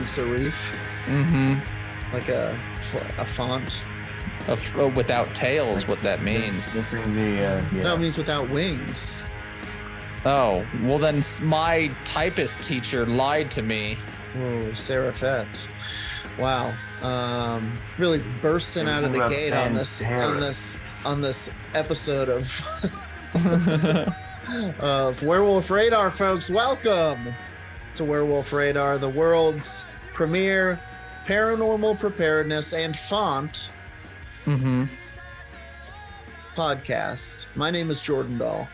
sans-serif. Mm-hmm. Like a font. Without tails, what that means. Missing the, yeah. No, it means without wings. Oh, well then my typist teacher lied to me. Oh, serifette. Wow. Really bursting out of the gate on this episode of of Werewolf Radar, folks. Welcome to Werewolf Radar, the world's premier paranormal preparedness and font podcast. My name is Jordan Dahl.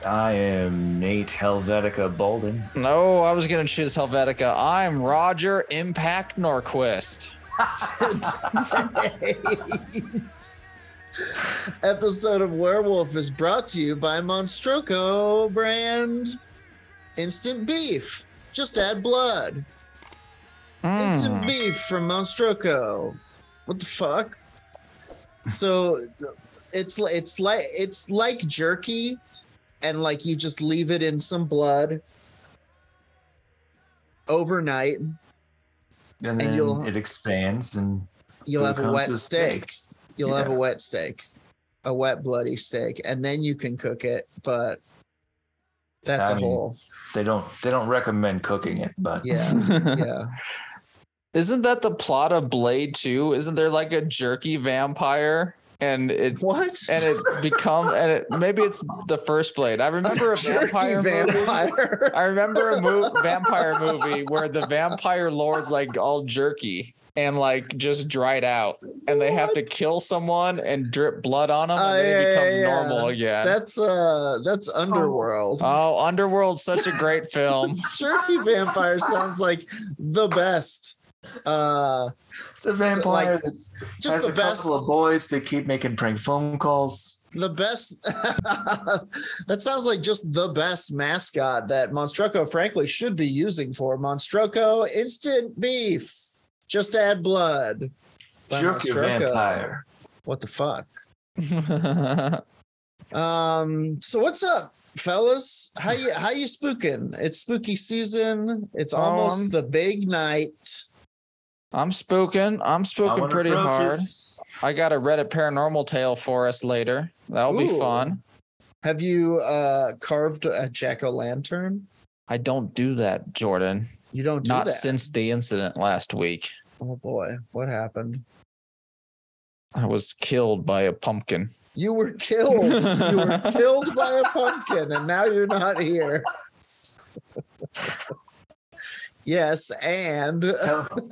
I am Nate Helvetica Bolden. No, I was going to choose Helvetica. I'm Roger Impact Norquist. Today's episode of Werewolf is brought to you by Monstroko brand instant beef. Just add blood. Instant beef from Monstroko. What the fuck? So it's like jerky. And like you just leave it in some blood overnight, and then it expands, and you'll have a wet steak. You'll have a wet steak, a wet bloody steak, and then you can cook it. But that's They don't recommend cooking it, but yeah. Isn't that the plot of Blade 2? Isn't there like a jerky vampire? And maybe it's the first Blade. I remember a vampire movie. I remember a vampire movie where the vampire lord's like all jerky and like just dried out, and they have to kill someone and drip blood on them, and then it becomes normal again. That's Underworld. Oh, Underworld's such a great film. Jerky vampire sounds like the best. It's a vampire that just has the a best couple of boys that keep making prank phone calls. The best. That sounds like just the best mascot that Monstroko frankly should be using for Monstroko instant beef. Just add blood. Jerky vampire. What the fuck? So what's up, fellas? How you spooking? It's spooky season. It's almost the big night. I'm spooking pretty hard. I got a Reddit paranormal tale for us later. That'll be fun. Have you carved a jack-o'-lantern? I don't do that, Jordan. You don't do that? Not since the incident last week. Oh boy, what happened? I was killed by a pumpkin. You were killed. You were killed by a pumpkin, and now you're not here. Yes, and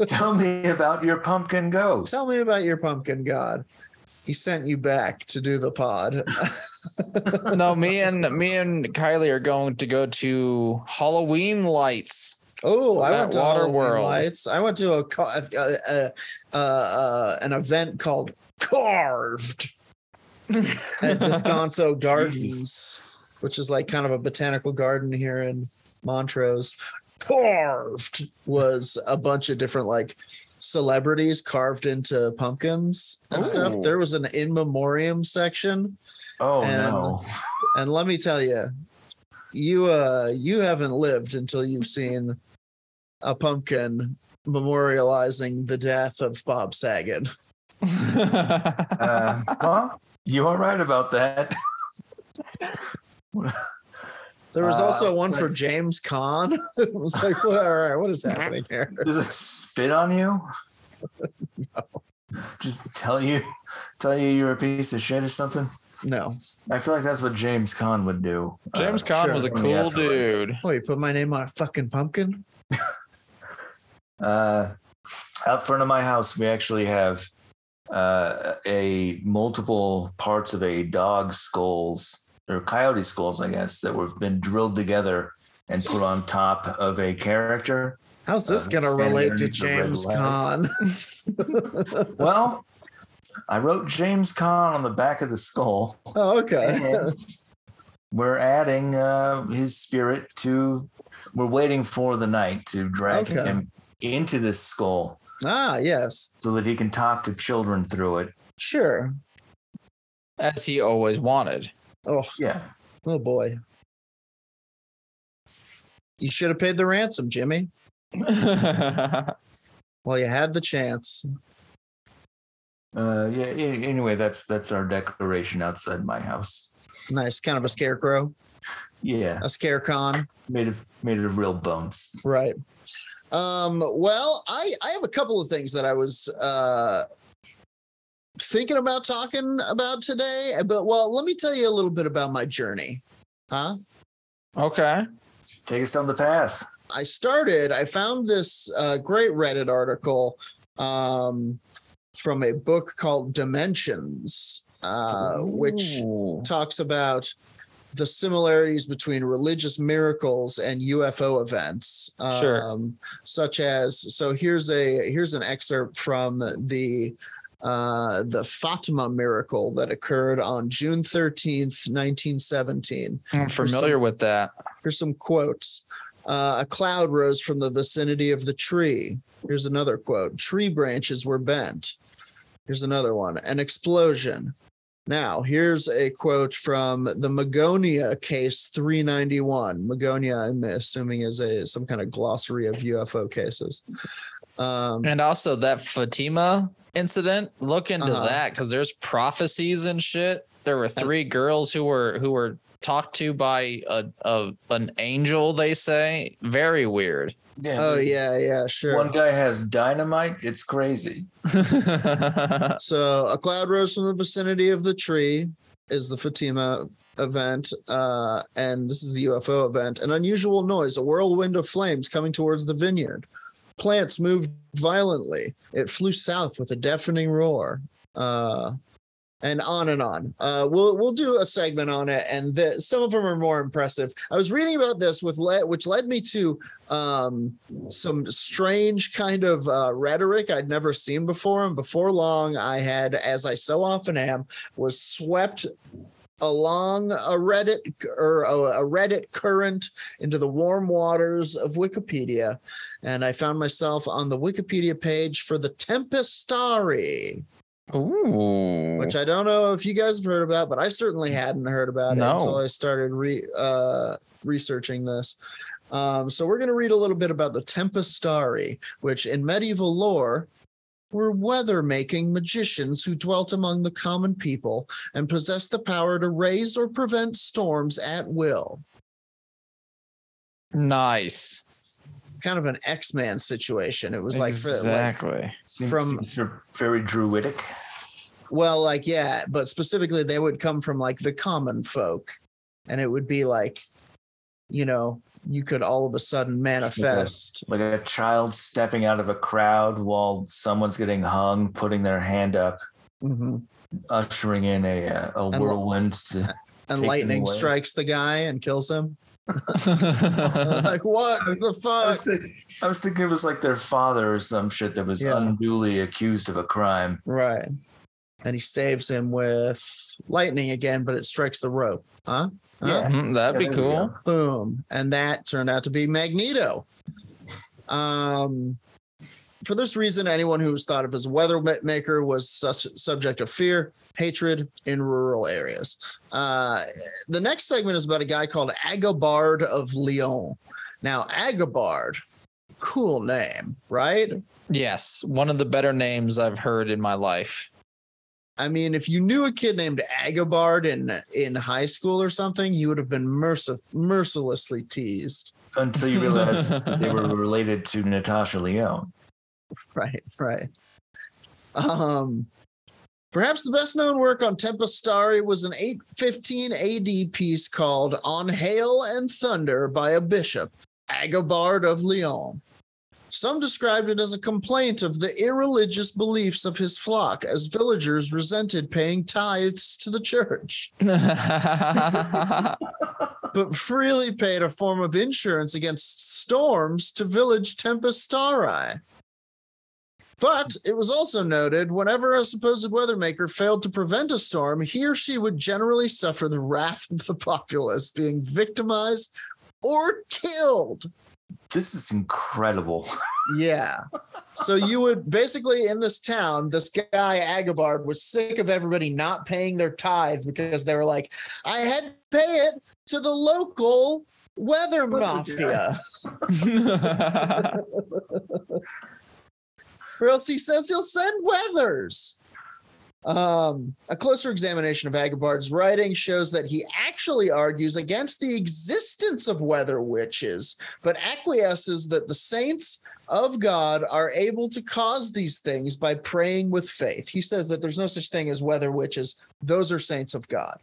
tell me about your pumpkin ghost. Tell me about your pumpkin god. He sent you back to do the pod. No, me and Kylie are going to go to Halloween lights. Oh, I went to Halloween World. lights. I went to an event called Carved at Descanso Gardens, which is like kind of a botanical garden here in Montrose. Carved was a bunch of different like celebrities carved into pumpkins and stuff. There was an in memoriam section. No. And let me tell you, you haven't lived until you've seen a pumpkin memorializing the death of Bob Saget. Well, you are right about that. There was also one for James Caan. It was like, all right, what is happening here? Does it spit on you? No. Just tell you you're a piece of shit or something? No. I feel like that's what James Caan would do. James Caan was a cool dude. Oh, you put my name on a fucking pumpkin? Out front of my house, we actually have a multiple parts of a dog skulls or coyote skulls, I guess, that have been drilled together and put on top of a character. How's this going to relate to James Caan? Well, I wrote James Caan on the back of the skull. Oh, okay. We're adding his spirit to. We're waiting for the night to drag him into this skull. Ah, yes. So that he can talk to children through it. Sure. As he always wanted. Oh, yeah. Oh, boy. You should have paid the ransom, Jimmy. Well, you had the chance. Anyway, that's our decoration outside my house. Nice, kind of a scarecrow. Yeah, A scarecon. made of real bones. Right. Well, I have a couple of things that I was thinking about talking about today, but let me tell you a little bit about my journey. Huh? Okay. Take us down the path. I found this great Reddit article from a book called Dimensions, which talks about the similarities between religious miracles and UFO events. Sure. Such as, so here's an excerpt from the Fatima miracle that occurred on June 13th, 1917. I'm familiar with that. Here's some quotes. A cloud rose from the vicinity of the tree. Here's another quote. Tree branches were bent. Here's another one. An explosion. Now, here's a quote from the Magonia case 391. Magonia, I'm assuming, is some kind of glossary of UFO cases. And also that Fatima incident, look into that, because there's prophecies and shit. There were 3 girls who were talked to by an angel, they say. Very weird. Yeah, oh yeah, sure. One guy has dynamite. It's crazy. So a cloud rose from the vicinity of the tree is the Fatima event, and this is the UFO event. An unusual noise, a whirlwind of flames coming towards the vineyard. Plants moved violently. It flew south with a deafening roar. And on and on. We'll do a segment on it, and some of them are more impressive. I was reading about this which led me to some strange kind of rhetoric I'd never seen before. And before long, I had, as I so often am, was swept along a Reddit current into the warm waters of Wikipedia, and I found myself on the Wikipedia page for the Tempestarii. Ooh. Which I don't know if you guys have heard about, but I certainly hadn't heard about it until I started researching this. So we're going to read a little bit about the Tempestarii, which in medieval lore were weather-making magicians who dwelt among the common people and possessed the power to raise or prevent storms at will. Nice. Kind of an X-Man situation. It was exactly. Seems very druidic. Well, but specifically they would come from like the common folk, and it would be like, you could all of a sudden manifest like a child stepping out of a crowd while someone's getting hung, putting their hand up, ushering in a whirlwind and lightning strikes the guy and kills him. Like, what the fuck? I was thinking it was like their father or some shit that was unduly accused of a crime. Right. And he saves him with lightning again, but it strikes the rope. Huh? Yeah, that'd be cool. Boom. And that turned out to be Magneto. For this reason, anyone who was thought of as a weather maker was subject of fear, hatred in rural areas. The next segment is about a guy called Agobard of Lyon. Now, Agobard, cool name, right? Yes, one of the better names I've heard in my life. I mean, if you knew a kid named Agobard in high school or something, you would have been mercilessly teased. Until you realized they were related to Natasha Lyonne. Right. Perhaps the best known work on Tempestarii was an 815 AD piece called On Hail and Thunder by a bishop, Agobard of Lyon. Some described it as a complaint of the irreligious beliefs of his flock, as villagers resented paying tithes to the church, but freely paid a form of insurance against storms to village Tempestarii. But it was also noted whenever a supposed weathermaker failed to prevent a storm, he or she would generally suffer the wrath of the populace, being victimized or killed. This is incredible. Yeah. So you would basically in this town, this guy Agabard was sick of everybody not paying their tithe because they were like, I had to pay it to the local weather mafia. Or else he says he'll send weathers. A closer examination of Agabard's writing shows that he actually argues against the existence of weather witches, but acquiesces that the saints of God are able to cause these things by praying with faith. He says that there's no such thing as weather witches. Those are saints of God.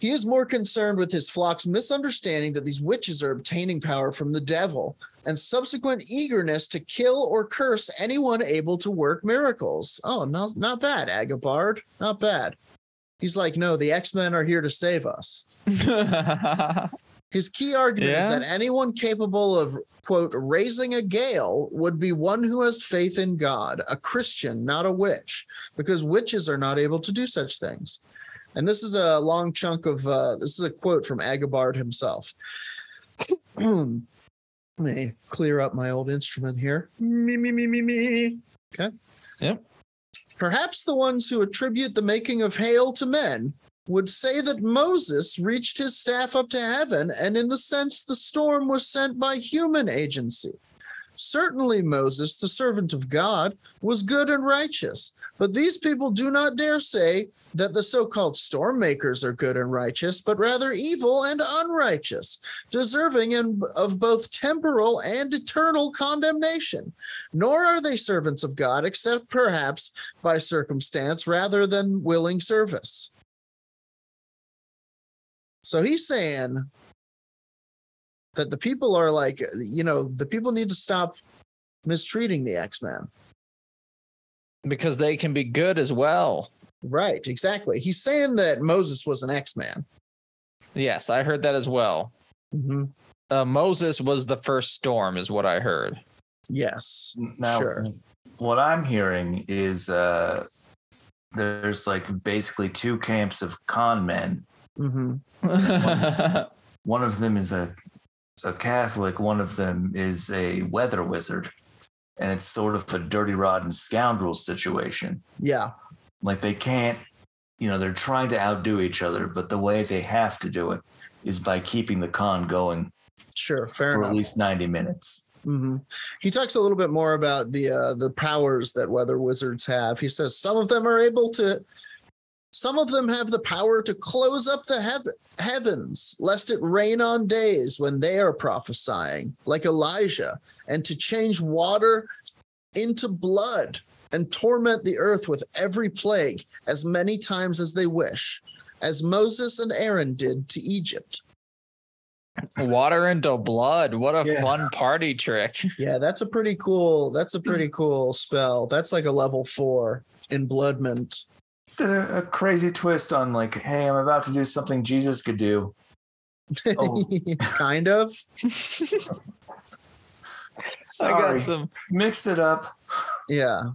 He is more concerned with his flock's misunderstanding that these witches are obtaining power from the devil and subsequent eagerness to kill or curse anyone able to work miracles. Oh, no, not bad, Agabard. Not bad. He's like, no, the X-Men are here to save us. His key argument is that anyone capable of, quote, raising a gale would be one who has faith in God, a Christian, not a witch, because witches are not able to do such things. And this is a long chunk of, this is a quote from Agabard himself. Let me clear up my old instrument here. Me. Okay. Yep. Perhaps the ones who attribute the making of hail to men would say that Moses reached his staff up to heaven, and in the sense the storm was sent by human agency. Certainly Moses, the servant of God, was good and righteous, but these people do not dare say that the so-called storm makers are good and righteous, but rather evil and unrighteous, deserving of both temporal and eternal condemnation. Nor are they servants of God, except perhaps by circumstance rather than willing service. So he's saying that the people are like, you know, the people need to stop mistreating the X-Men. Because they can be good as well. Right, exactly. He's saying that Moses was an X-Man. Yes, I heard that as well. Mm-hmm. Moses was the first storm, is what I heard. Yes, now, sure. What I'm hearing is there's like basically two camps of con men. Mm-hmm. One of them is a Catholic, one of them is a weather wizard. And it's sort of a dirty, rotten scoundrel situation. Yeah. Like they can't, you know, they're trying to outdo each other, but the way they have to do it is by keeping the con going. Sure, fair for enough. At least 90 minutes. Mm-hmm. He talks a little bit more about the powers that weather wizards have. He says some of them have the power to close up the heavens, lest it rain on days when they are prophesying, like Elijah, and to change water into blood and torment the earth with every plague as many times as they wish, as Moses and Aaron did to Egypt. Water into blood. What a fun party trick. Yeah, that's a pretty cool spell. That's like a level 4 in Bloodment. Did a crazy twist on like, hey, I'm about to do something Jesus could do. Oh. Kind of. Sorry. I got some. Mixed it up. Yeah.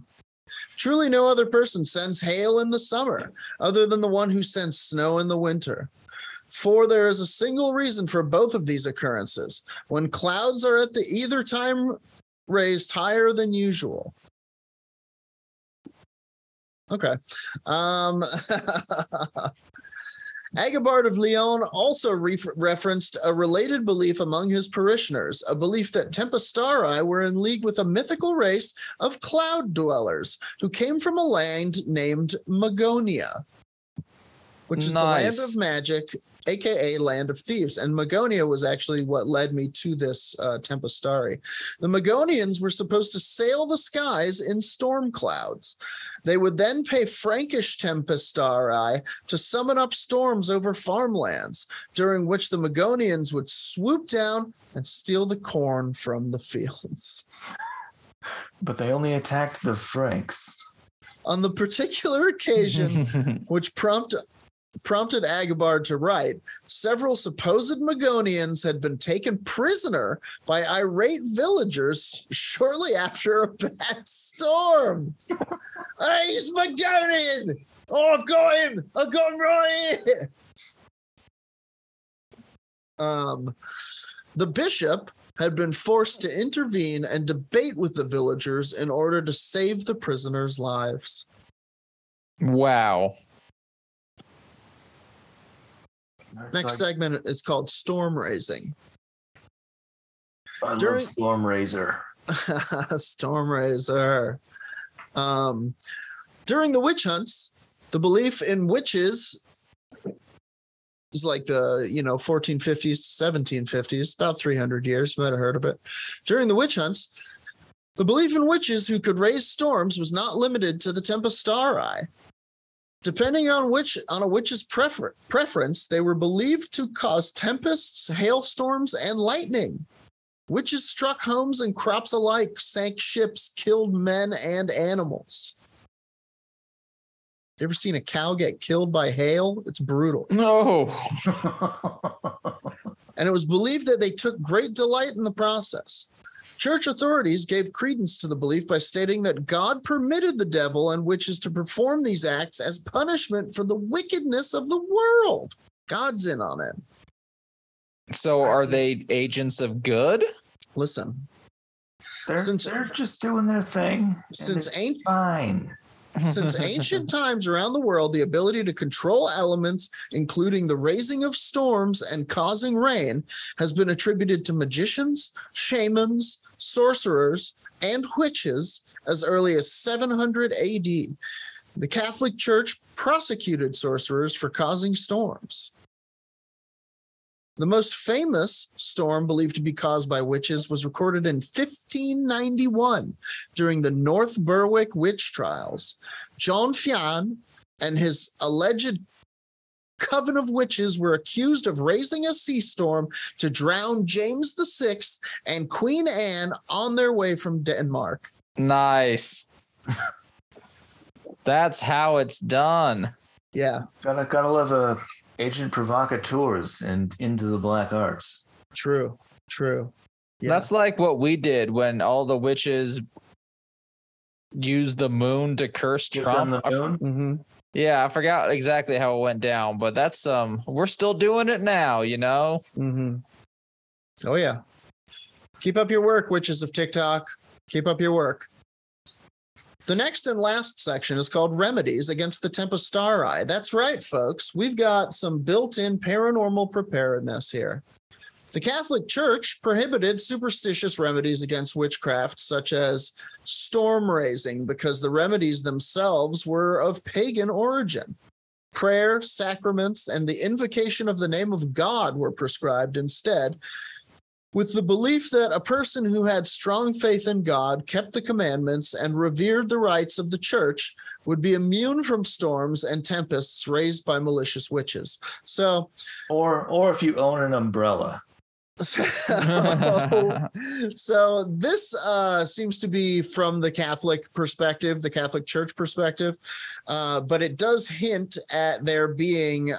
Truly no other person sends hail in the summer other than the one who sends snow in the winter. For there is a single reason for both of these occurrences, when clouds are at the either time raised higher than usual. Okay. Agabard of Lyon also referenced a related belief among his parishioners, a belief that Tempestarii were in league with a mythical race of cloud dwellers who came from a land named Magonia, which is the land of magic, aka land of thieves. And Magonia was actually what led me to this Tempestarii. The Magonians were supposed to sail the skies in storm clouds. They would then pay Frankish Tempestarii to summon up storms over farmlands, during which the Magonians would swoop down and steal the corn from the fields. But they only attacked the Franks. On the particular occasion which prompted Agabard to write, several supposed Magonians had been taken prisoner by irate villagers shortly after a bad storm. Hey, he's Magonian! Oh, I've got him! I've got him right here! The bishop had been forced to intervene and debate with the villagers in order to save the prisoners' lives. Wow. Next segment is called Storm Raising. I love Storm Raiser. Storm Raiser. During the witch hunts, the belief in witches is like the 1450s, 1750s, about 300 years. You might have heard of it. During the witch hunts, the belief in witches who could raise storms was not limited to the Tempestarii. Depending on a witch's preference, they were believed to cause tempests, hailstorms, and lightning. Witches struck homes and crops alike, sank ships, killed men and animals. You ever seen a cow get killed by hail? It's brutal. No. And it was believed that they took great delight in the process. Church authorities gave credence to the belief by stating that God permitted the devil and witches to perform these acts as punishment for the wickedness of the world. God's in on it. So are they agents of good? Listen. They're just doing their thing. Fine. Since ancient times around the world, the ability to control elements, including the raising of storms and causing rain, has been attributed to magicians, shamans, sorcerers, and witches as early as 700 AD. The Catholic Church prosecuted sorcerers for causing storms. The most famous storm believed to be caused by witches was recorded in 1591 during the North Berwick witch trials. John Fian and his alleged coven of witches were accused of raising a sea storm to drown James VI and Queen Anne on their way from Denmark. Nice. That's how it's done. Yeah. Gotta love agent provocateurs and into the black arts. True. Yeah. That's like what we did when all the witches used the moon to curse Trump. Mm-hmm. Yeah, I forgot exactly how it went down, but that's we're still doing it now, Mm-hmm. Oh yeah. Keep up your work, witches of TikTok. Keep up your work. The next and last section is called Remedies Against the Tempestarii. That's right, folks. We've got some built-in paranormal preparedness here. The Catholic Church prohibited superstitious remedies against witchcraft, such as storm raising, because the remedies themselves were of pagan origin. Prayer, sacraments, and the invocation of the name of God were prescribed instead, with the belief that a person who had strong faith in God, kept the commandments, and revered the rites of the church would be immune from storms and tempests raised by malicious witches. So, or if you own an umbrella. So this seems to be from the Catholic perspective, the Catholic Church perspective, but it does hint at there being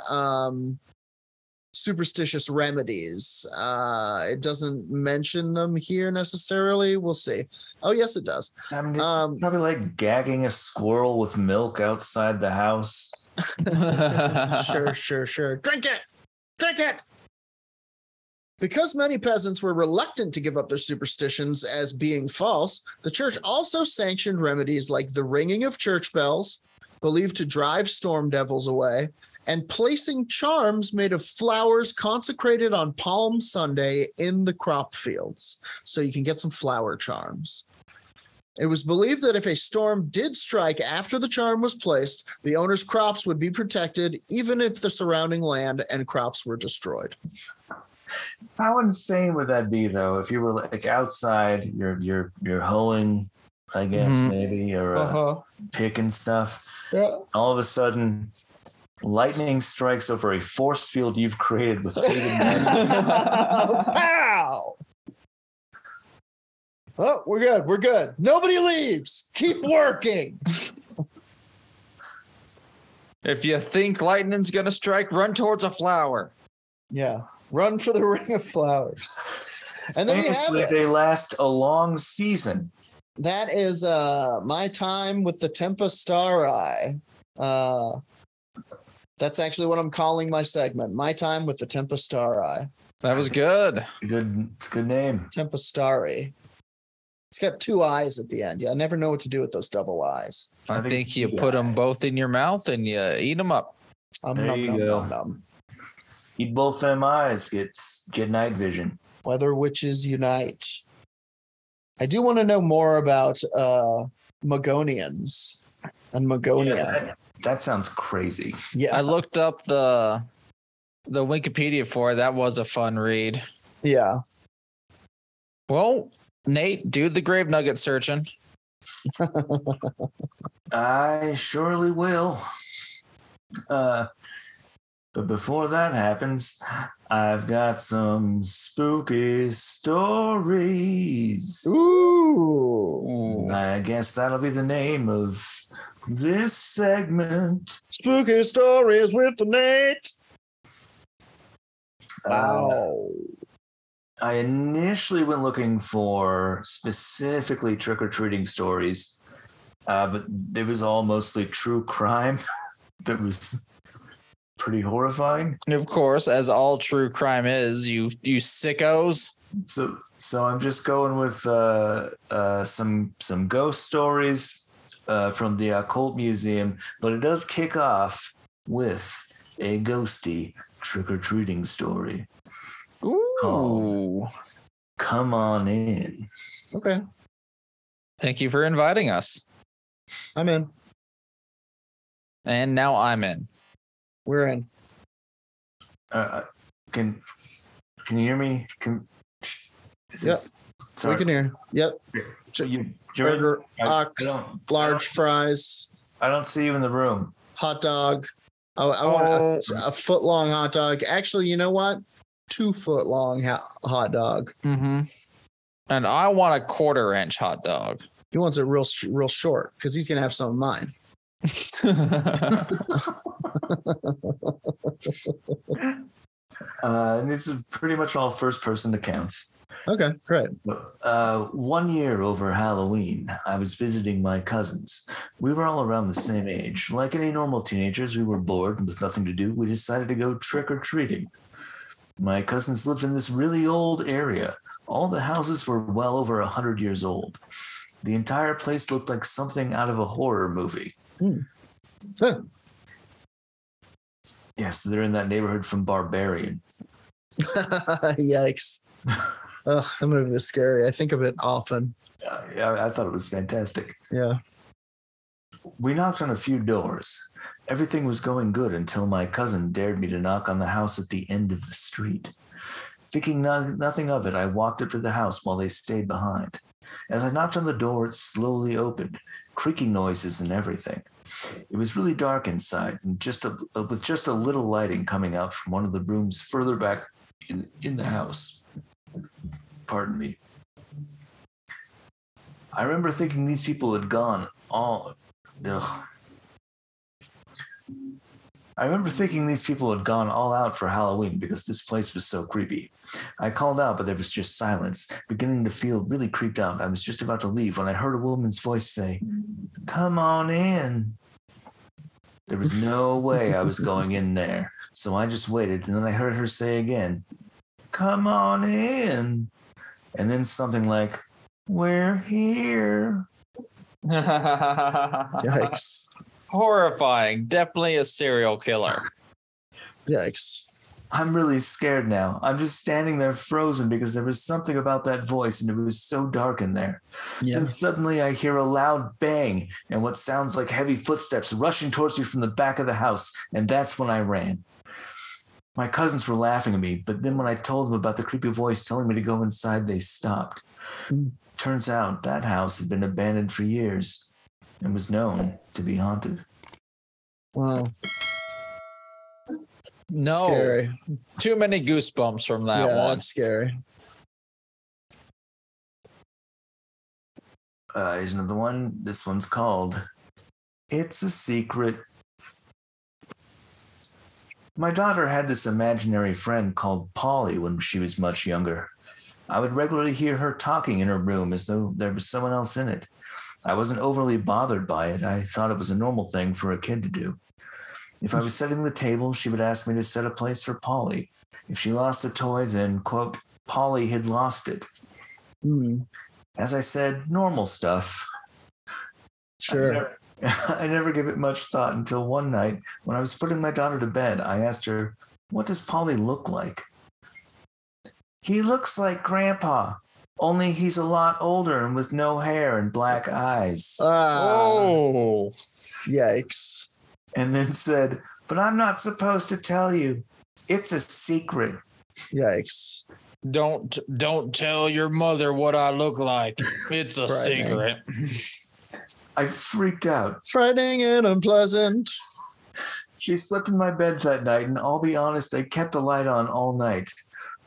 superstitious remedies. It doesn't mention them here necessarily. We'll see. Oh, yes, it does. I mean, probably like gagging a squirrel with milk outside the house. Sure. Drink it. Because many peasants were reluctant to give up their superstitions as being false, the church also sanctioned remedies like the ringing of church bells, believed to drive storm devils away, and placing charms made of flowers consecrated on Palm Sunday in the crop fields. So you can get some flower charms. It was believed that if a storm did strike after the charm was placed, the owner's crops would be protected, even if the surrounding land and crops were destroyed. How insane would that be, though? If you were like outside, you're hoeing, I guess, maybe, or picking stuff. Yeah. All of a sudden, lightning strikes over a force field you've created with pagan men. Pow! Oh, we're good. Nobody leaves. Keep working. If you think lightning's gonna strike, run towards a flower. Yeah. Run for the ring of flowers. And then we have it. They last a long season. That is my time with the Tempestarii. That's actually what I'm calling my segment. My time with the Tempestarii. That was good. It's a good name. Tempestarii. It's got 2 eyes at the end. I never know what to do with those double eyes. I think you put them both in your mouth and you eat them up. There you go. Eat both them eyes. Get night vision. Whether witches unite. I do want to know more about Magonians and Magonia. Yeah, that sounds crazy. Yeah, I looked up the Wikipedia for it. That was a fun read. Yeah. Well, Nate, do the grave nugget searching. I surely will. But before that happens, I've got some spooky stories. Ooh. I guess that'll be the name of this segment. Spooky stories with the Nate. Wow. I initially went looking for specifically trick-or-treating stories, but it was all mostly true crime. That was pretty horrifying. Of course, as all true crime is, you sickos. So I'm just going with some ghost stories from the Occult Museum, but it does kick off with a ghosty trick-or-treating story. Ooh. Called Come On In. Okay. Thank you for inviting us. I'm in. And now I'm in. We're in. Can you hear me? Yep. We can hear. Yep. Burger, ox, large fries. I don't see you in the room. Hot dog. I want a foot long hot dog. Actually, you know what? 2 foot long hot dog. Mm-hmm. And I want a 1/4-inch hot dog. He wants it real short because he's gonna have some of mine. And these are pretty much all first-person accounts. Okay, great. 1 year over Halloween, I was visiting my cousins. We were all around the same age. Like any normal teenagers, we were bored and with nothing to do. We decided to go trick-or-treating. My cousins lived in this really old area. All the houses were well over 100 years old. The entire place looked like something out of a horror movie. Huh. Yes, they're in that neighborhood from Barbarian. Yikes. Ugh, that movie was scary. I think of it often. I thought it was fantastic. Yeah. We knocked on a few doors. Everything was going good until my cousin dared me to knock on the house at the end of the street. Thinking nothing of it, I walked up to the house while they stayed behind. As I knocked on the door, it slowly opened, creaking noises and everything. It was really dark inside, and with just a little lighting coming out from one of the rooms further back in the house. Pardon me. I remember thinking these people had gone all... I remember thinking these people had gone all out for Halloween because this place was so creepy. I called out, but there was just silence. Beginning to feel really creeped out, I was just about to leave when I heard a woman's voice say, "Come on in." There was no way I was going in there, so I just waited, and then I heard her say again, "Come on in." And then something like, "We're here." Yikes. Horrifying. Definitely a serial killer. Yikes. I'm really scared now. I'm just standing there frozen because there was something about that voice and it was so dark in there. Yeah. Then suddenly I hear a loud bang and what sounds like heavy footsteps rushing towards me from the back of the house. And that's when I ran. My cousins were laughing at me, but then when I told them about the creepy voice telling me to go inside, they stopped. Turns out that house had been abandoned for years and was known to be haunted. Wow. No. Scary. Too many goosebumps from that one. That's scary. Here's another one. This one's called It's a Secret. My daughter had this imaginary friend called Polly when she was much younger. I would regularly hear her talking in her room as though there was someone else in it. I wasn't overly bothered by it. I thought it was a normal thing for a kid to do. If I was setting the table, she would ask me to set a place for Polly. If she lost a toy, then, quote, Polly had lost it. As I said, normal stuff. Sure. I never give it much thought until one night when I was putting my daughter to bed. I asked her, what does Polly look like? He looks like Grandpa, only he's a lot older and with no hair and black eyes. Oh, yikes. And then said, but I'm not supposed to tell you. It's a secret. Yikes. Don't tell your mother what I look like. It's a secret. I freaked out. Frightening and unpleasant. She slept in my bed that night, and I'll be honest, I kept the light on all night.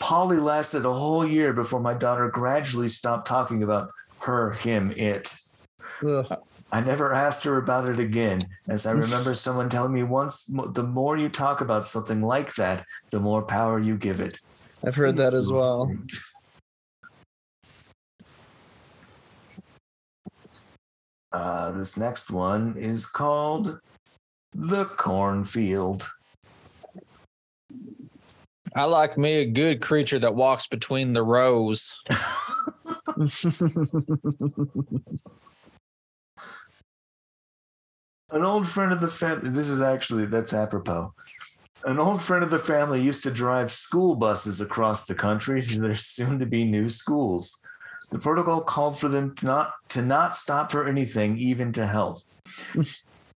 Polly lasted a whole year before my daughter gradually stopped talking about her, him, it. Ugh. I never asked her about it again, as I remember someone telling me once, the more you talk about something like that, the more power you give it. I've heard that as well. This next one is called The Cornfield. I like me a good creature that walks between the rows. An old friend of the family, that's apropos. An old friend of the family used to drive school buses across the country to their soon-to-be new schools. The protocol called for them to not stop for anything, even to help.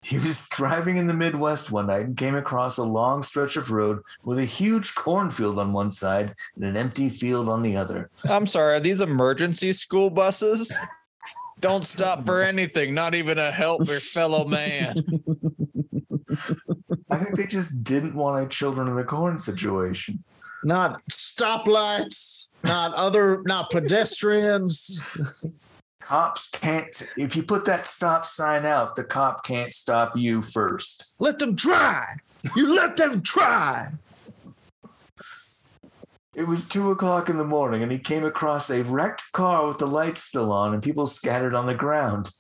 He was driving in the Midwest one night and came across a long stretch of road with a huge cornfield on one side and an empty field on the other. I'm sorry, are these emergency school buses? Don't stop for anything, not even to help your fellow man. I think they just didn't want a children of the corn situation. Not stoplights, not pedestrians. Cops can't, if you put that stop sign out, the cop can't stop you first. Let them try. You let them try. It was 2:00 in the morning, and he came across a wrecked car with the lights still on and people scattered on the ground.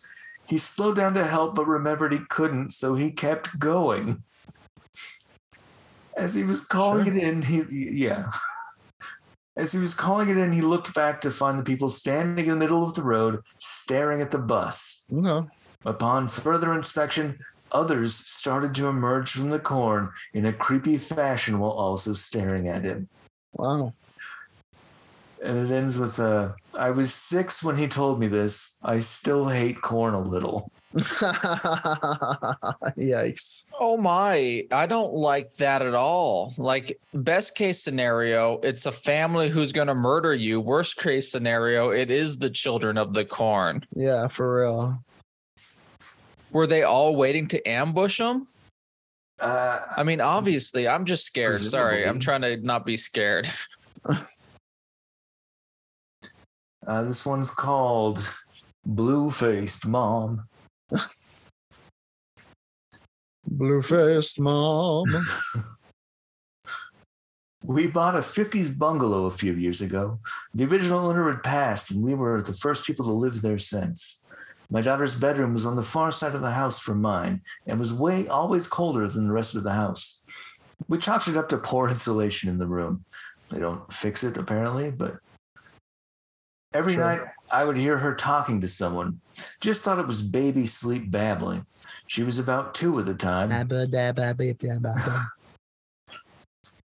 He slowed down to help, but remembered he couldn't, so he kept going. As he was calling it in, As he was calling it in, he looked back to find the people standing in the middle of the road, staring at the bus. Okay. Upon further inspection, others started to emerge from the corn in a creepy fashion while also staring at him. Wow. And it ends with, I was 6 when he told me this. I still hate corn a little. Yikes. Oh my, I don't like that at all. Like, best case scenario, it's a family who's going to murder you. Worst case scenario, it is the children of the corn. Yeah, for real. Were they all waiting to ambush them? I mean, obviously, I'm just scared. Presumably. Sorry, I'm trying to not be scared. This one's called Blue-Faced Mom. Blue-faced mom. We bought a 50s bungalow a few years ago. The original owner had passed, and we were the first people to live there since. My daughter's bedroom was on the far side of the house from mine and was always colder than the rest of the house. We chalked it up to poor insulation in the room. They don't fix it, apparently, but every Sure. night I would hear her talking to someone. Just thought it was baby sleep babbling. She was about 2 at the time.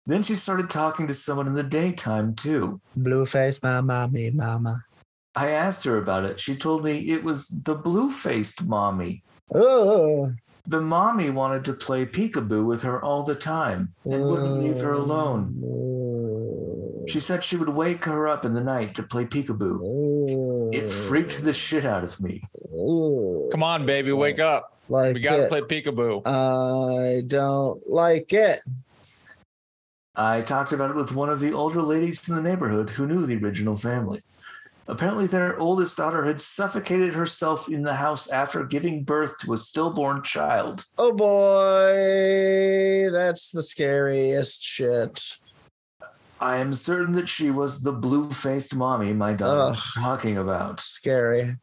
Then she started talking to someone in the daytime, too. Blue-faced mama. I asked her about it. She told me it was the blue-faced mommy. Oh. The mommy wanted to play peekaboo with her all the time and wouldn't leave her alone. She said she would wake her up in the night to play peekaboo. It freaked the shit out of me. Come on, baby, wake up. Like We got to it. play peekaboo. I don't like it. I talked about it with one of the older ladies in the neighborhood who knew the original family. Apparently, their oldest daughter had suffocated herself in the house after giving birth to a stillborn child. Oh boy, that's the scariest shit. I am certain that she was the blue-faced mommy my daughter was talking about. Scary.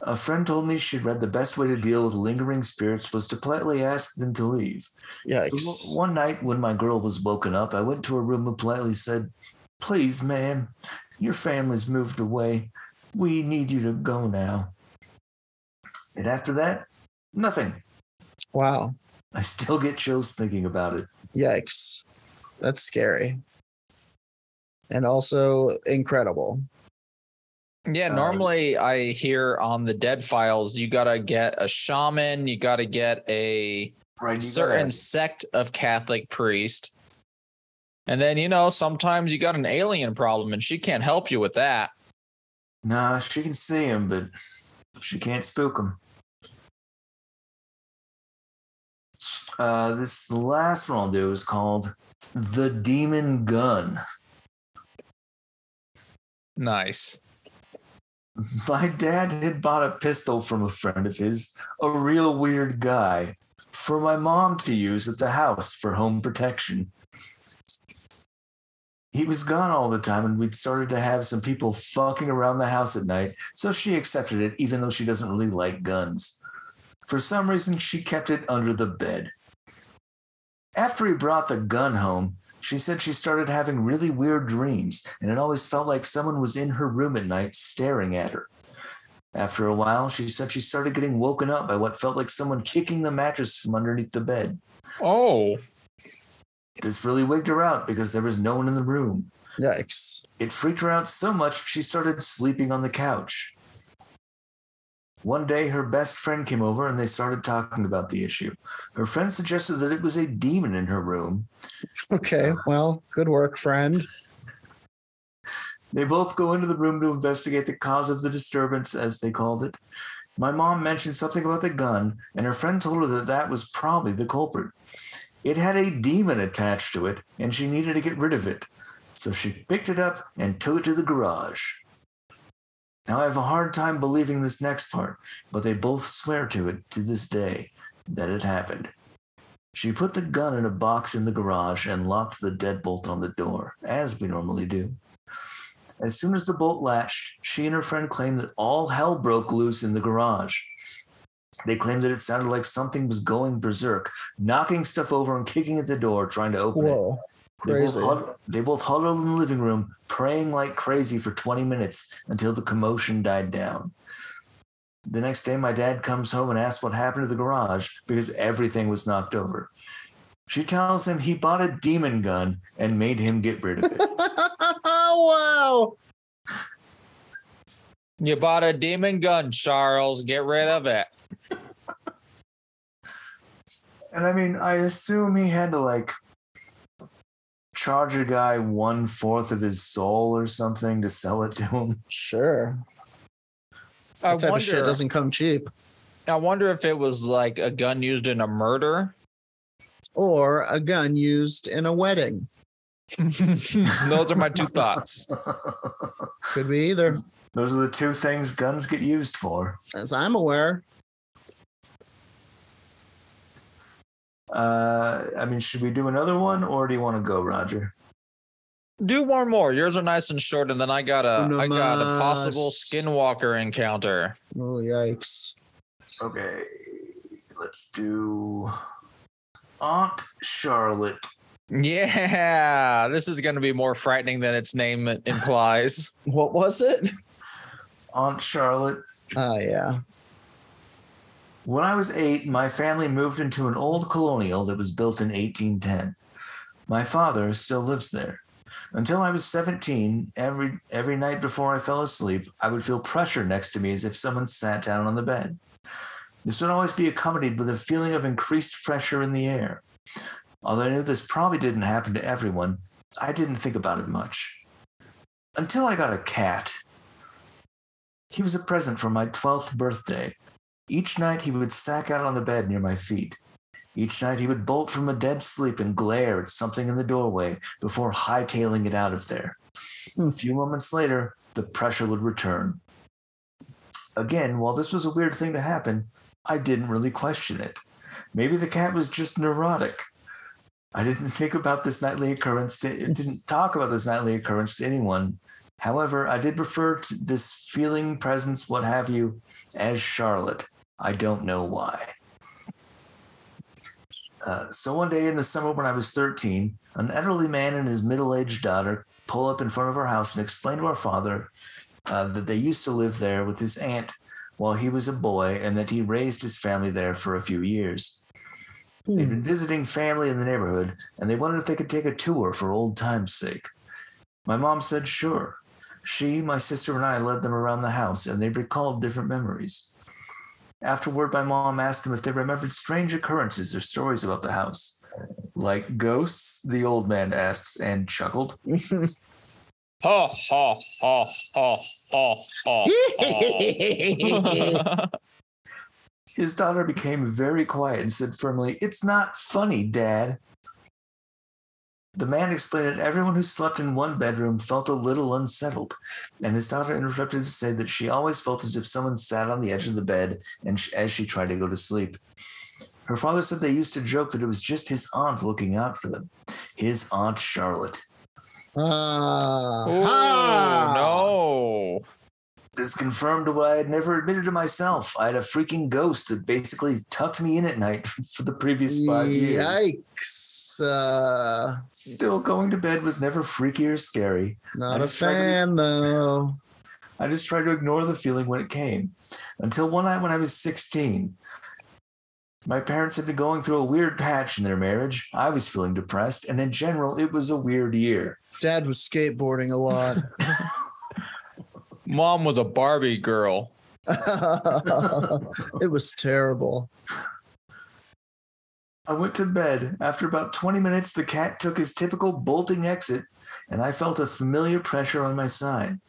A friend told me she'd read the best way to deal with lingering spirits was to politely ask them to leave. Yikes. So one night when my girl was woken up, I went to her room and politely said, "Please, ma'am, your family's moved away. We need you to go now." And after that, nothing. Wow. I still get chills thinking about it. Yikes. That's scary. And also incredible. Yeah, normally I hear on the Dead Files, you gotta get a shaman, you gotta get a certain sect of Catholic priest. And then, sometimes you got an alien problem and she can't help you with that. Nah, she can see him, but she can't spook him. This last one I'll do is called The Demon Gun. Nice. My dad had bought a pistol from a friend of his, a real weird guy, for my mom to use at the house for home protection. He was gone all the time, and we'd started to have some people fucking around the house at night, so she accepted it, even though she doesn't really like guns. For some reason, she kept it under the bed. After he brought the gun home, she said she started having really weird dreams, and it always felt like someone was in her room at night staring at her. After a while, she said she started getting woken up by what felt like someone kicking the mattress from underneath the bed. Oh. This really wigged her out because there was no one in the room. Yikes. It freaked her out so much she started sleeping on the couch. One day, her best friend came over and they started talking about the issue. Her friend suggested that it was a demon in her room. Okay, well, good work, friend. They both go into the room to investigate the cause of the disturbance, as they called it. My mom mentioned something about the gun, and her friend told her that that was probably the culprit. It had a demon attached to it, and she needed to get rid of it. So she picked it up and took it to the garage. Now, I have a hard time believing this next part, but they both swear to it to this day that it happened. She put the gun in a box in the garage and locked the deadbolt on the door, as we normally do. As soon as the bolt latched, she and her friend claimed that all hell broke loose in the garage. They claimed that it sounded like something was going berserk, knocking stuff over and kicking at the door, trying to open it. They both huddled in the living room, praying like crazy for 20 minutes until the commotion died down. The next day, my dad comes home and asks what happened to the garage because everything was knocked over. She tells him he bought a demon gun and made him get rid of it. Wow. You bought a demon gun, Charles. Get rid of it. And I mean, I assume he had to charge a guy 1/4 of his soul or something to sell it to him. Sure. That type of shit doesn't come cheap. I wonder if it was like a gun used in a murder. Or a gun used in a wedding. Those are my two thoughts. Could be either. Those are the two things guns get used for. As I'm aware. Should we do another one, or do you want to go, Roger? Do one more. Yours are nice and short, and then I got a possible skinwalker encounter. Oh, yikes. Okay, let's do Aunt Charlotte. Yeah, this is going to be more frightening than its name implies. What was it? Aunt Charlotte. Oh, yeah. When I was 8, my family moved into an old colonial that was built in 1810. My father still lives there. Until I was 17, every night before I fell asleep, I would feel pressure next to me as if someone sat down on the bed. This would always be accompanied with a feeling of increased pressure in the air. Although I knew this probably didn't happen to everyone, I didn't think about it much. Until I got a cat. He was a present for my 12th birthday. Each night he would sack out on the bed near my feet. Each night he would bolt from a dead sleep and glare at something in the doorway before hightailing it out of there. A few moments later, the pressure would return. Again, while this was a weird thing to happen, I didn't really question it. Maybe the cat was just neurotic. I didn't think about this nightly occurrence. Didn't talk about this nightly occurrence to anyone However, I did refer to this feeling, presence, what have you, as Charlotte. I don't know why. So one day in the summer when I was 13, an elderly man and his middle-aged daughter pull up in front of our house and explain to our father that they used to live there with his aunt while he was a boy and that he raised his family there for a few years. They'd been visiting family in the neighborhood, and they wondered if they could take a tour for old time's sake. My mom said sure. She, my sister, and I led them around the house, and they recalled different memories. Afterward, my mom asked them if they remembered strange occurrences or stories about the house. Like ghosts, the old man asked and chuckled. Ha, ha, ha, ha, ha, ha. His daughter became very quiet and said firmly, "It's not funny, Dad." The man explained that everyone who slept in one bedroom felt a little unsettled, and his daughter interrupted to say that she always felt as if someone sat on the edge of the bed and as she tried to go to sleep. Her father said they used to joke that it was just his aunt looking out for them, his Aunt Charlotte. No. This confirmed what I had never admitted to myself. I had a freaking ghost that basically tucked me in at night for the previous 5 years. Yikes. Still, going to bed was never freaky or scary. Not a fan, though. I just tried to ignore the feeling when it came. Until one night when I was 16. My parents had been going through a weird patch in their marriage. I was feeling depressed, and in general, it was a weird year. Dad was skateboarding a lot. Mom was a Barbie girl. It was terrible. I went to bed. After about 20 minutes, the cat took his typical bolting exit, and I felt a familiar pressure on my side.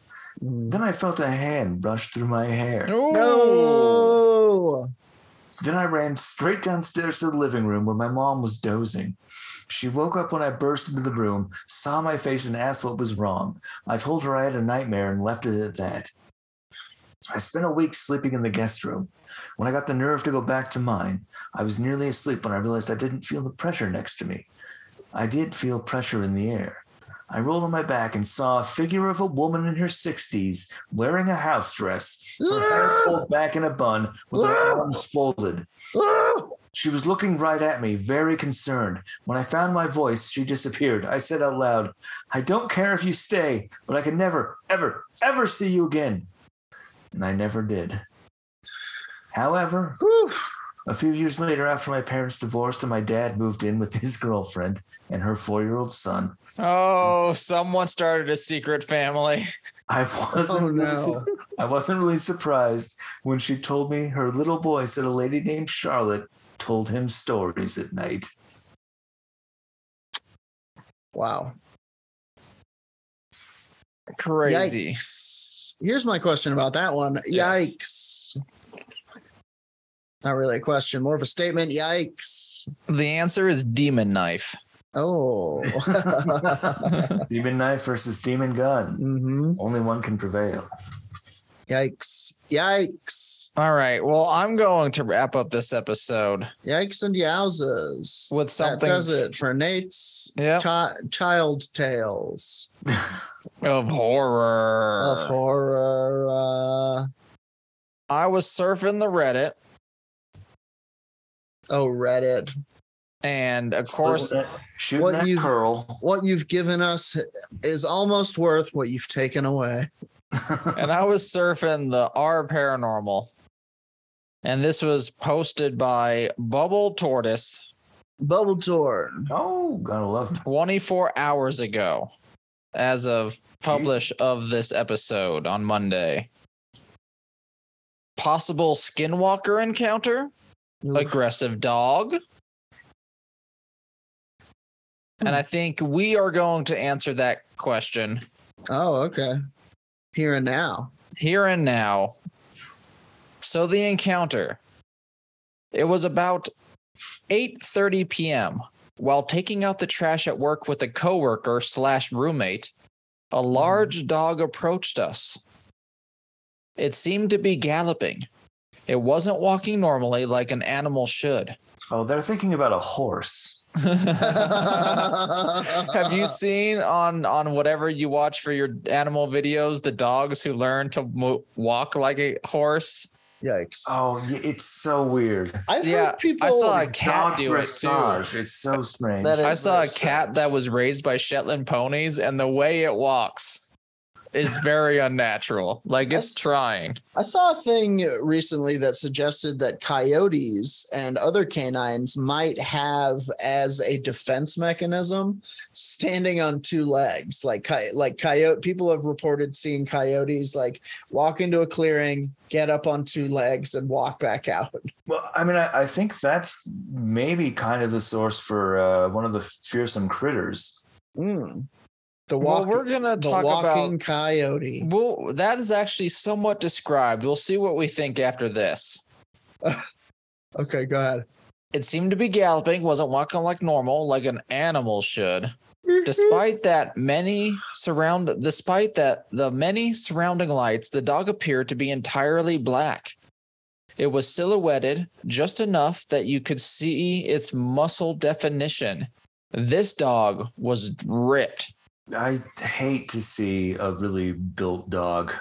Then I felt a hand brush through my hair. No! Then I ran straight downstairs to the living room where my mom was dozing. She woke up when I burst into the room, saw my face, and asked what was wrong. I told her I had a nightmare and left it at that. I spent a week sleeping in the guest room. When I got the nerve to go back to mine, I was nearly asleep when I realized I didn't feel the pressure next to me. I did feel pressure in the air. I rolled on my back and saw a figure of a woman in her 60s wearing a house dress, her hair pulled back in a bun with her arms folded. She was looking right at me, very concerned. When I found my voice, she disappeared. I said out loud, "I don't care if you stay, but I can never, ever, ever see you again." And I never did. However, a few years later, after my parents divorced and my dad moved in with his girlfriend and her 4-year-old son. Oh, someone started a secret family. I wasn't really surprised when she told me her little boy said a lady named Charlotte told him stories at night. Wow. Crazy. Yikes. Here's my question about that one. Yes. Yikes. Not really a question, more of a statement. Yikes. The answer is demon knife. Oh. Demon knife versus demon gun. Mm-hmm. Only one can prevail. Yikes. Yikes. All right. Well, I'm going to wrap up this episode. Yikes and yowzas. With something. That does it for Nate's child tales. Of horror. Of horror. I was surfing the Reddit. Oh, Reddit. And of course, what you've given us is almost worth what you've taken away. And I was surfing the R Paranormal. And this was posted by Bubble Tortoise. Bubble Torn. Oh, gotta love it. 24 hours ago, as of publish of this episode on Monday. Possible skinwalker encounter. Oof. Aggressive dog. And I think we are going to answer that question. Oh, okay. Here and now. Here and now. So the encounter. It was about 8:30 p.m. While taking out the trash at work with a coworker / roommate, a large dog approached us. It seemed to be galloping. It wasn't walking normally like an animal should. Oh, they're thinking about a horse. Have you seen on whatever you watch for your animal videos, the dogs who learn to walk like a horse? Yikes. Oh, yeah, it's so weird. I've heard people. I saw a cat Dog do it dressage. too. It's so strange. That is I saw a very cat strange. that was raised by Shetland ponies, and the way it walks is very unnatural. Like it's trying. I saw a thing recently that suggested that coyotes and other canines might have as a defense mechanism standing on two legs. Like coyote people have reported seeing coyotes like walk into a clearing, get up on two legs, and walk back out. Well, I mean, I think that's maybe kind of the source for one of the fearsome critters. We're gonna talk walking about coyote. Well, that is actually somewhat described. We'll see what we think after this. Okay, go ahead. It seemed to be galloping, wasn't walking like normal, like an animal should. Despite the many surrounding lights, the dog appeared to be entirely black. It was silhouetted just enough that you could see its muscle definition. This dog was ripped. I hate to see a really built dog.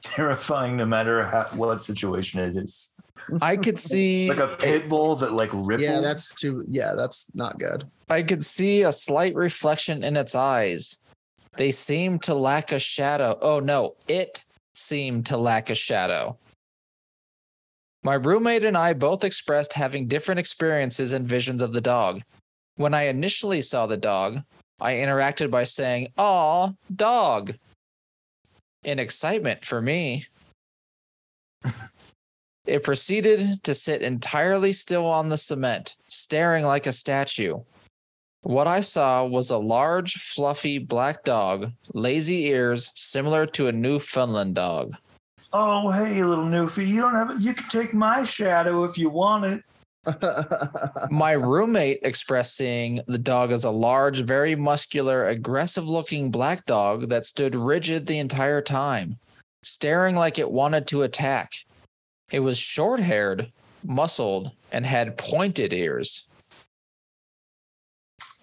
Terrifying no matter what situation it is. I could see like a pit bull that like ripples. That's not good. I could see a slight reflection in its eyes. They seemed to lack a shadow. Oh no, it seemed to lack a shadow. My roommate and I both expressed having different experiences and visions of the dog. When I initially saw the dog, I interacted by saying, "Aw, dog," in excitement for me. It proceeded to sit entirely still on the cement, staring like a statue. What I saw was a large, fluffy black dog, lazy ears similar to a Newfoundland dog. Oh, hey, little Newfie, you can take my shadow if you want it. My roommate expressed seeing the dog as a large, very muscular, aggressive-looking black dog that stood rigid the entire time, staring like it wanted to attack. It was short-haired, muscled, and had pointed ears.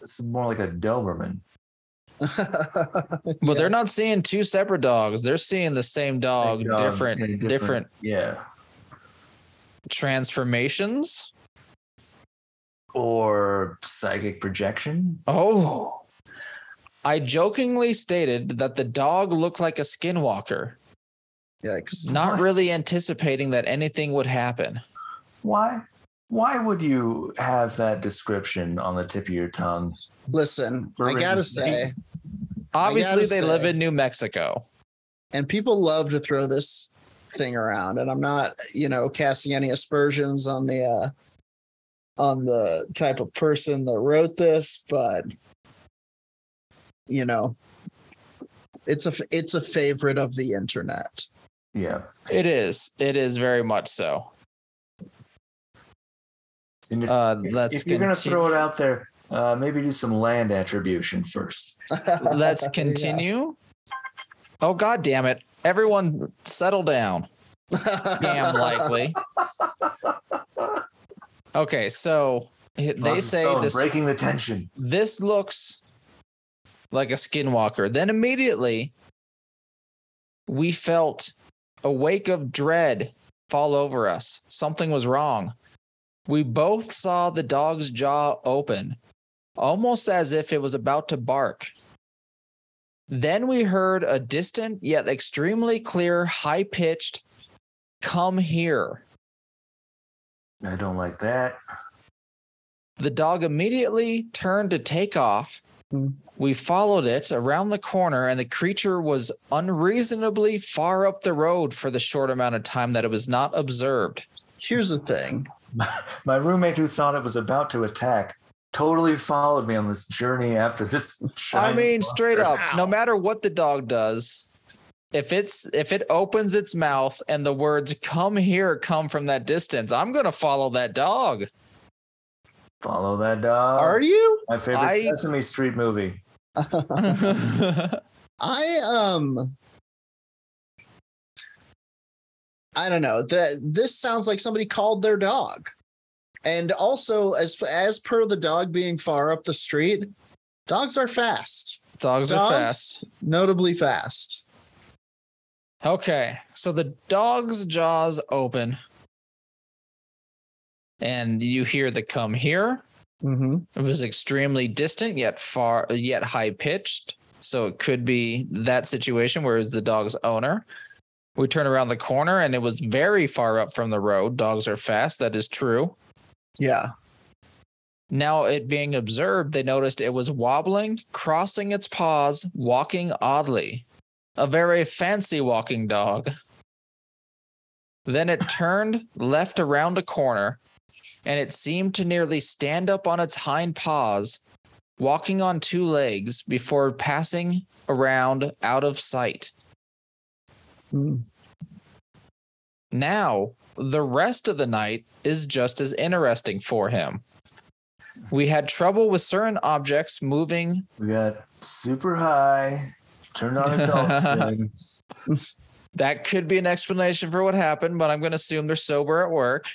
This is more like a Doberman. Well, they're not seeing two separate dogs. They're seeing the same dog, different transformations. Or psychic projection. Oh, I jokingly stated that the dog looked like a skinwalker. Yikes. Not really anticipating that anything would happen. Why would you have that description on the tip of your tongue? Listen, I gotta say. Obviously, they live in New Mexico. And people love to throw this thing around. And I'm not, casting any aspersions on the type of person that wrote this, but it's a favorite of the internet. Yeah, it is very much so. And if you're gonna throw it out there, maybe do some land attribution first. Let's continue. Oh, God damn it, everyone settle down. Scam likely. Okay, so they say this breaking the tension. This looks like a skinwalker. Then immediately we felt a wake of dread fall over us. Something was wrong. We both saw the dog's jaw open, almost as if it was about to bark. Then we heard a distant yet extremely clear, high-pitched, "Come here." I don't like that. The dog immediately turned to take off. We followed it around the corner, and the creature was unreasonably far up the road for the short amount of time that it was not observed. Here's the thing. My roommate, who thought it was about to attack, totally followed me on this journey after this. I mean, straight up, no matter what the dog does, if it opens its mouth and the words "come here" come from that distance, I'm gonna follow that dog. Follow that dog. Are you? My favorite Sesame Street movie. I don't know. This sounds like somebody called their dog. And also, as per the dog being far up the street, dogs are fast. Dogs are fast. Notably fast. Okay, so the dog's jaws open, and you hear the come here. Mm-hmm. It was extremely distant, yet high pitched. So it could be that situation where it's the dog's owner. We turn around the corner, and it was very far up from the road. Dogs are fast. That is true. Yeah. Now, it being observed, they noticed it was wobbling, crossing its paws, walking oddly. A very fancy walking dog. Then it turned left around a corner, and it seemed to nearly stand up on its hind paws, walking on two legs before passing around out of sight. Now, the rest of the night is just as interesting for him. We had trouble with certain objects moving. We got super high, turned on adult spin. That could be an explanation for what happened, but I'm going to assume they're sober at work.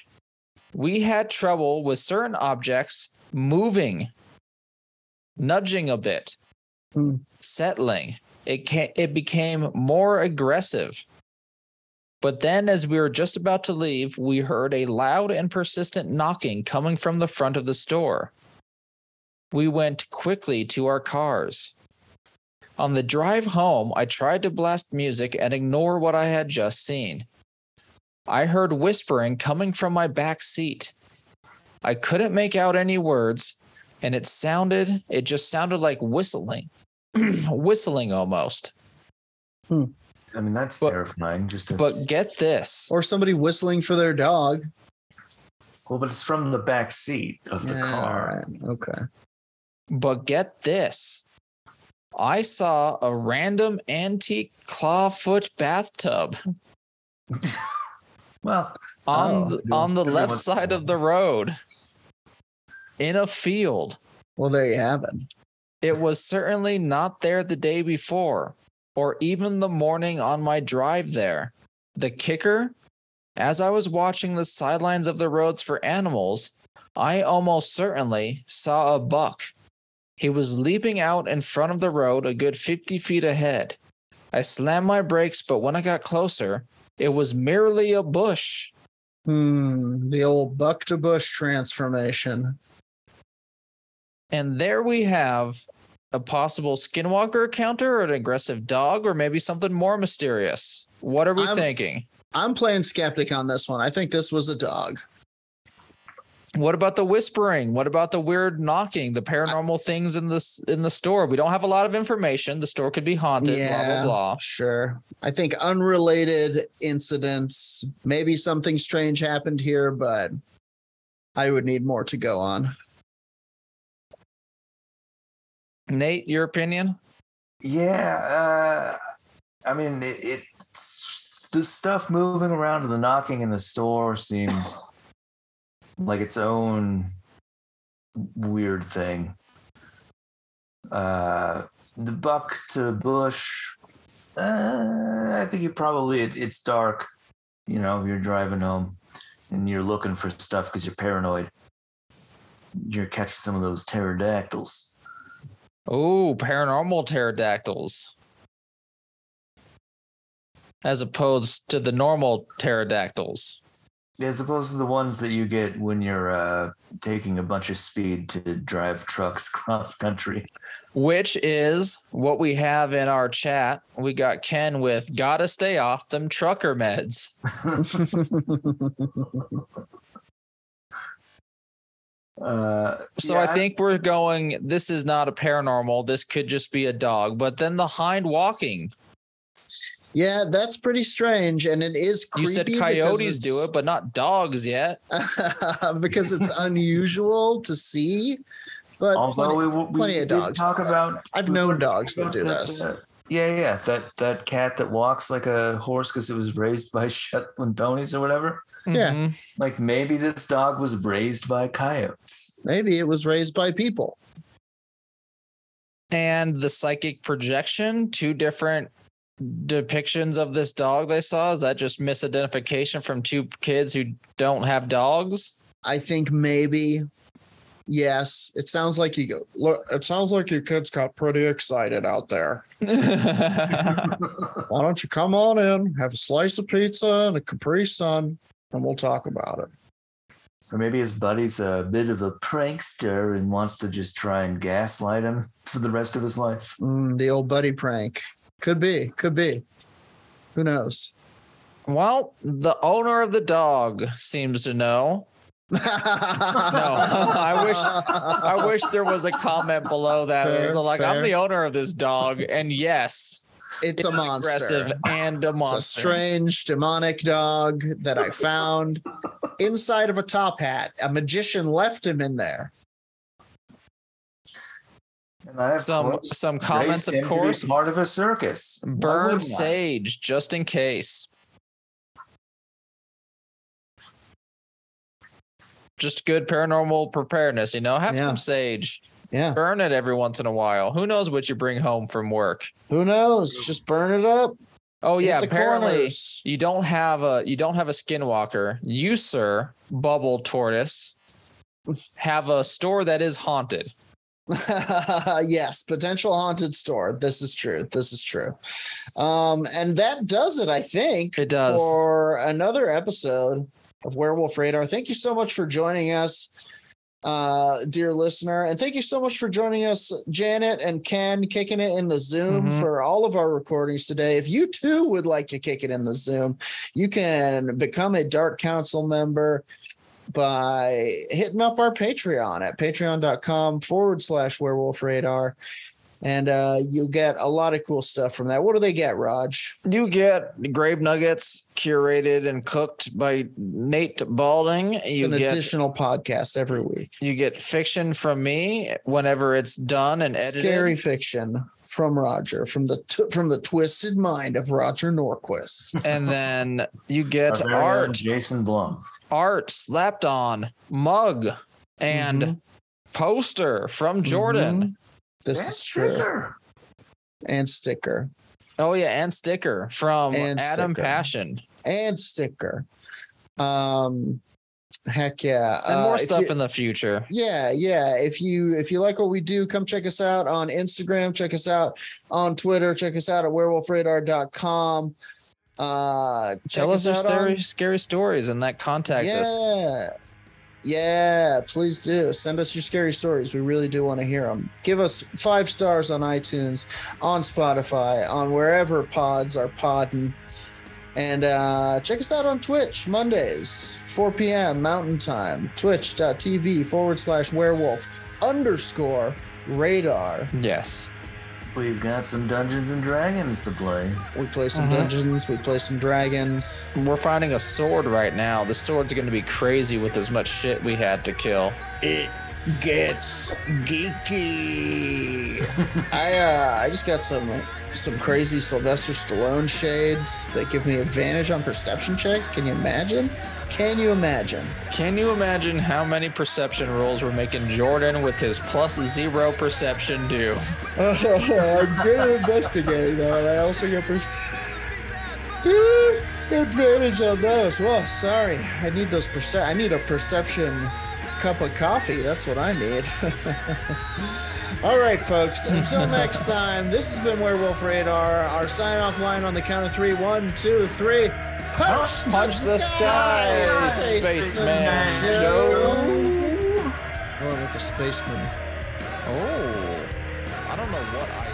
We had trouble with certain objects moving, nudging a bit, settling. It became more aggressive. But then, as we were just about to leave, we heard a loud and persistent knocking coming from the front of the store. We went quickly to our cars. On the drive home, I tried to blast music and ignore what I had just seen. I heard whispering coming from my back seat. I couldn't make out any words, and it just sounded like whistling. Whistling almost. I mean, that's terrifying. But get this. Or somebody whistling for their dog. Well, but it's from the back seat of the car. Right. Okay. But get this. I saw a random antique clawfoot bathtub. Well, on the left side of the road. In a field. Well, there you have it. It was certainly not there the day before, or even the morning on my drive there. The kicker, as I was watching the sidelines of the roads for animals, I almost certainly saw a buck. He was leaping out in front of the road a good 50 feet ahead. I slammed my brakes, but when I got closer, it was merely a bush. The old buck to bush transformation. And there we have a possible skinwalker encounter or an aggressive dog or maybe something more mysterious. What are we thinking? I'm playing skeptic on this one. I think this was a dog. What about the whispering? What about the weird knocking, the paranormal things in the store? We don't have a lot of information. The store could be haunted, blah, blah, blah. Sure. I think unrelated incidents. Maybe something strange happened here, but I would need more to go on. Nate, your opinion? Yeah, I mean, the stuff moving around and the knocking in the store seems like its own weird thing. The buck to bush, I think it's dark. You know, you're driving home and you're looking for stuff because you're paranoid. You're catching some of those pterodactyls. Oh, paranormal pterodactyls. As opposed to the normal pterodactyls. As opposed to the ones that you get when you're taking a bunch of speed to drive trucks cross country. Which is what we have in our chat. We got Ken with "Gotta stay off them trucker meds." I think we're going, this is not a paranormal. This could just be a dog. But then the hind walking. Yeah, that's pretty strange. And it is creepy. You said coyotes do it, but not dogs yet. Because it's unusual to see. But although plenty of dogs. I've known dogs that do this. That cat that walks like a horse because it was raised by Shetland ponies or whatever. Yeah. Like maybe this dog was raised by coyotes. Maybe it was raised by people. And the psychic projection, two different depictions of this dog they saw. Is that just misidentification from two kids who don't have dogs? I think maybe. Yes, it sounds like you go. Look, it sounds like your kids got pretty excited out there. Why don't you come on in, have a slice of pizza and a Capri Sun, and we'll talk about it. Or maybe his buddy's a bit of a prankster and wants to just try and gaslight him for the rest of his life. The old buddy prank. Could be. Who knows? Well, the owner of the dog seems to know. No, I wish there was a comment below that. It was like, I'm the owner of this dog, and yes, it's a monster. Aggressive and a monster. It's a strange demonic dog that I found inside of a top hat. A magician left him in there. And I have some comments, of course. Part of a circus. Burn sage just in case. Just good paranormal preparedness, have some sage. Yeah. Burn it every once in a while. Who knows what you bring home from work? Who knows? Just burn it up. Oh yeah, apparently you don't have a skinwalker. You, sir, Bubble Tortoise, have a store that is haunted. Yes, potential haunted store. This is true. And that does it, I think. It does. For another episode of Werewolf Radar. Thank you so much for joining us, dear listener. And thank you so much for joining us, Janet and Ken, kicking it in the Zoom for all of our recordings today. If you too would like to kick it in the Zoom, you can become a Dark Council member by hitting up our Patreon at patreon.com/werewolf radar. And you'll get a lot of cool stuff from that. What do they get, Raj? You get grave nuggets curated and cooked by Nate Balding. You get additional podcast every week. You get fiction from me whenever it's done and edited. Scary fiction from Roger, from the twisted mind of Roger Norquist. And then you get art. Jason Blum. Art slapped on mug and poster from Jordan. This is true. And sticker. Oh yeah, and sticker from Adam Passion. And sticker. Heck yeah. And more stuff in the future. Yeah. If you like what we do, come check us out on Instagram, check us out on Twitter, check us out at werewolfradar.com. Tell us your scary stories and contact us. Yeah, please do. Send us your scary stories. We really do want to hear them. Give us 5 stars on iTunes, on Spotify, on wherever pods are podding. And check us out on Twitch, Mondays, 4 p.m. Mountain Time, twitch.tv/werewolf_radar. Yes. We've got some Dungeons and Dragons to play. We play some dungeons. We play some dragons. We're finding a sword right now. The sword's going to be crazy with as much shit we had to kill. It gets geeky. I just got some crazy Sylvester Stallone shades that give me advantage on perception checks. Can you imagine? Can you imagine how many perception rolls we're making Jordan with his +0 perception do? I'm good at investigating though, and I also get advantage on those. Well, sorry, I need those I need a perception cup of coffee. That's what I need. All right, folks. Until next time, this has been Werewolf Radar. Our sign-off line on the count of 3. 1, 2, 3. Punch the sky, Spaceman Joe. Going with the Spaceman. Oh, I don't know what I